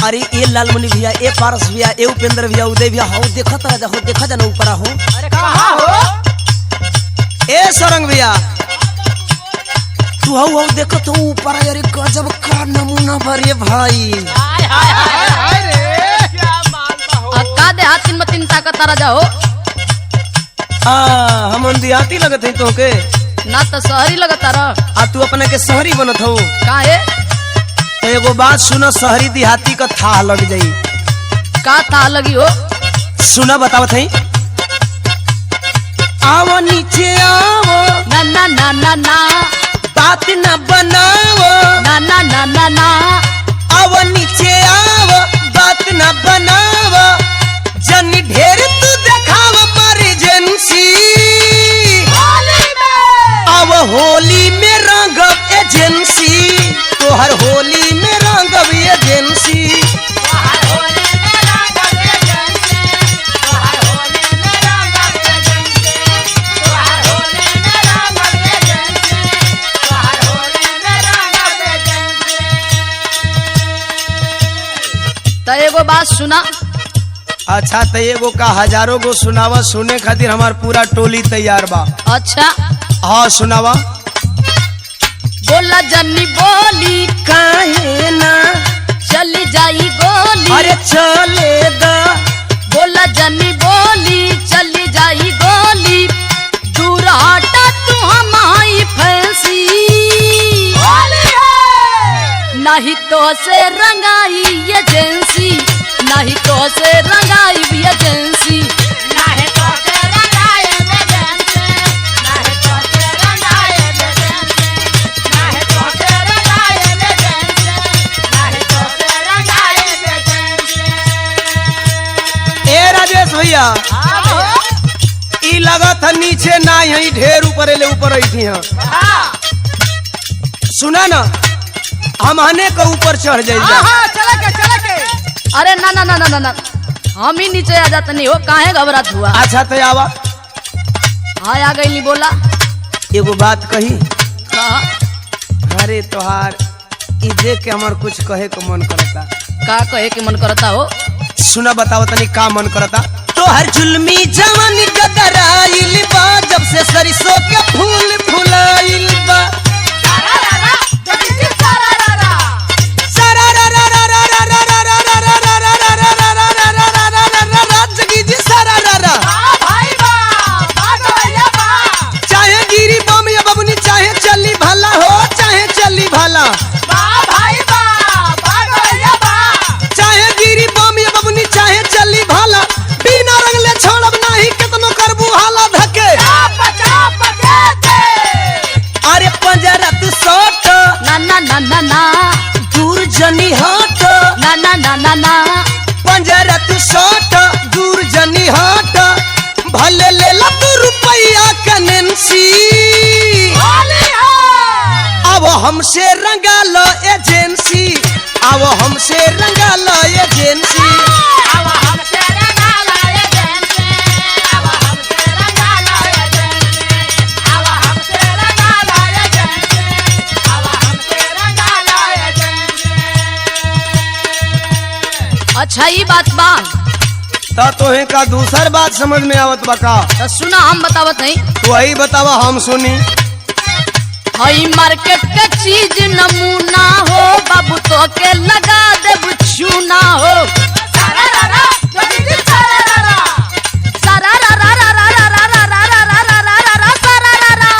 अरे ए लालमुनि भैया, ए पारस भैया, ए उपेंद्र भैया, उदय भैया, हो देखा जाना ऊपर हो। अरे कहाँ हो? ए सरंग भैया तू हो देखो तो ऊपर। अरे गजब का नमूना भरे भाई। हाय रे क्या मालवा हो। का दे हाथ तीन मतीन ताकत राजा हो। हम देहाती लगत है तो के ना तो शहरी लगता रह। तू अपने के शहरी बनत हो। काहे? तो एगो बात सुनो, शहरी देहाती का था लग जाई। का था लगी हो? सुना बतावत है। आओ नीचे आओ, ना ना ना ना ना बात न बनाओ। ना ना ना ना ना आओ नीचे आओ, बात न बनाओ। जनी ढेर तू देखाव मर्जेंसी। अब होली में रंगब एजेंसी, तोहर होली में रंगब एजेंसी। तो एगो बात सुना। अच्छा तो एगो का हजारों गो सुनावा, सुने खातिर हमार पूरा टोली तैयार बा। अच्छा हाँ सुनावा। बोला जन्नी बोली काहे ना चली जाई गोली। अरे चलेगा। बोला जन्नी बोली चली जाई गोली। दूर हटा तू हमारी फैंसी। नहीं तो से रंगाई एजेंसी। नहीं तो से रंगाई एजेंसी। ए राजेश भैया ई लगत है नीचे ना यही ढेर ऊपर ले ऊपर आई हैं। सुना ना हम आने के ऊपर चढ़ जाइए। चले के अरे ना ना ना ना ना ना हम ही नीचे आ जाते नहीं हो। काहे घबरात हुआ? अच्छा तो आवा। हाँ आ गई। बोला एगो बात कही। हाँ अरे तोहार ई देख के हमार कुछ कहे को मन करता। का कहे के मन करता हो? सुना बताओ तनी का मन करता। तोहर जुल्मी जवानी गदराइल बा, जब से सरसों के फूल फुलाइल बा। चाहे गिरी बम या बबनी, चाहे चली भला हो, चाहे चली भला। चाहे गिरी बम या बबनी, चाहे चली भला। बिना रंगले छोड़ब नहीं, कितनो करबू हाला धके। अरे पंजरा तू सोट, ना ना ना ना ना दूर जनी हट। ना ना ना ना ना पंजरा तू सोट, दूर जनी हट। भले ले ला तू रुपया कनेंसी। अब हमसे रंगा लो एजेंसी। अब हमसे रंगा लो एजेंसी। अच्छा ये बात बा। ता तोहे का दूसर बात समझ में आवत बका। तो सुना हम बतावत नहीं। तू वही बतावा हम सुनी। हई मार्केट के चीज नमूना हो, बाबू तो के लगा दे छूना हो। सारा रा रा रा रा रा सारा रा रा रा रा रा रा रा रा रा रा रा रा रा सारा रा रा।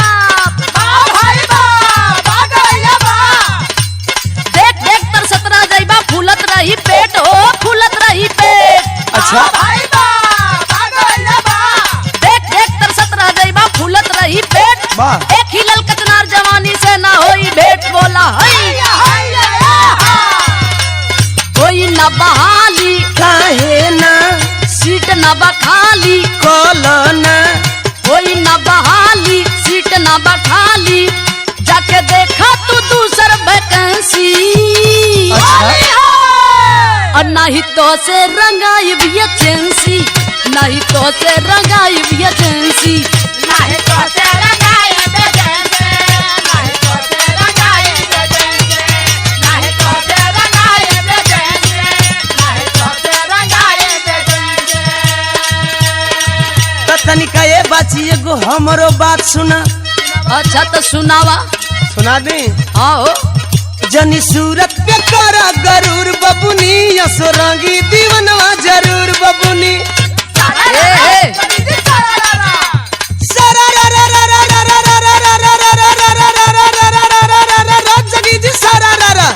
देख देख तर 17 जइबा फूलत रही पेट हो, फूलत रही पेट। अच्छा देख देख तर 17 जइबा फूलत रही पेट। वाह। एक ही लल कचनार जवानी से ना होई भेंट। बोला कोई न बहाली, काहे ना सीट न बखाली। कलना कोई न बहाली, सीट न बखाली। जाके देखा तू दूसर वैकेंसी। और नहीं तो से रंगाई एजेंसी। नहीं तो से रंगाई एजेंसी। हमरो बात सुना। अच्छा तो सुनावा। सुना दी। आओ जनी सूरत पे करा गरूर बबुनी, यसो रंगी दीवनवा जरूर बबुनी। जगी जी सारा रा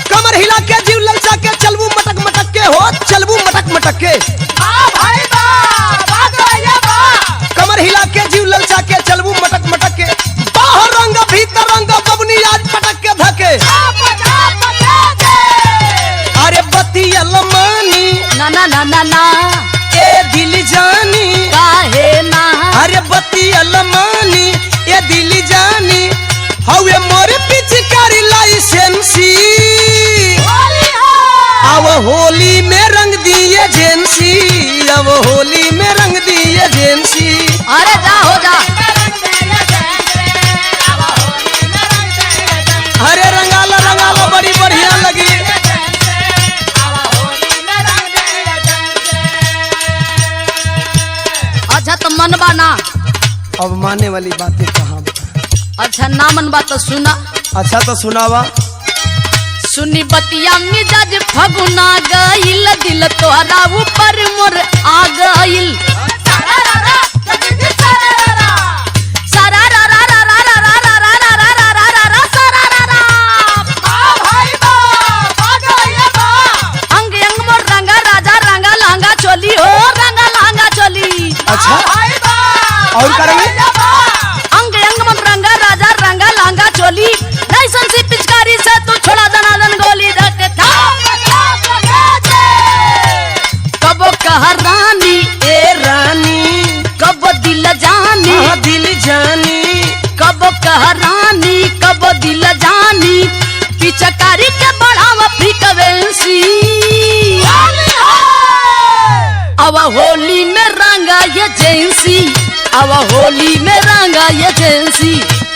कमर हिला के जीव ललचा के चलबू मटक मटक के हो, चलबू मटक मटक के। कमर हिला के जीव ललचा के चलबू मटक मटक के। बाहर रंग भीतर रंग बबुनी आज पटक के धके। अरे बतिया लमानी ना ना ना ना ना ए दिल जानी काहे ना। अरे बतिया लमानी ए दिल जानी हवे मोर पिचकारी लाइसेंसी। अब होली में रंग दिए एजेंसी, अब होली में रंग दिए एजेंसी। अरे जा हो जा। अरे रंगाला रंगाला बड़ी बढ़िया लगी। अच्छा तो मनबा ना। अब माने वाली बातें कहाँ। अच्छा ना मनबा तो सुना। अच्छा तो सुनावा। सुनी बतिया मिजाज फगुना गईल, दिल तोहरा ऊपर मोर आ गईल। अंग अंग मोर रंगा राजा रंगा लहंगा चोली हो, रंगा लहंगा चोली। अच्छा और करेंगे। अंग अंग मोर रंगा राजा रंगा लहंगा चोली। लाइसेंस पिचकारी से तू छोड़ा दनादन गोली धके था। कबो कह रानी ए रानी कबो दिल जानी, हाँ दिल जानी। कबो कह रानी कबो दिल जानी। पिचकारी के बढ़ावा फ्रीक्वेंसी। अब होली में रंगा ये जेंसी, अब होली में रंगा ये जेंसी।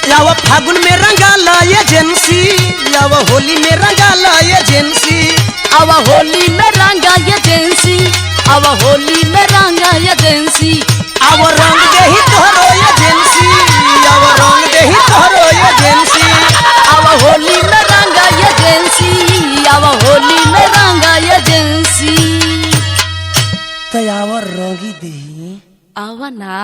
याव फागुन में रंगाला एजेंसी, याव होली में रंगाला एजेंसी। अब होली में रंगा ये जेंसी, अब होली में रंगा ये जेंसी। अब रंग दे ही तोहरो एजेंसी, अब रंग दे ही तोहरो एजेंसी। अब होली में रंगा ये जेंसी, अब होली में रंगा ये जेंसी। तयावर रंगी दे आवा ना।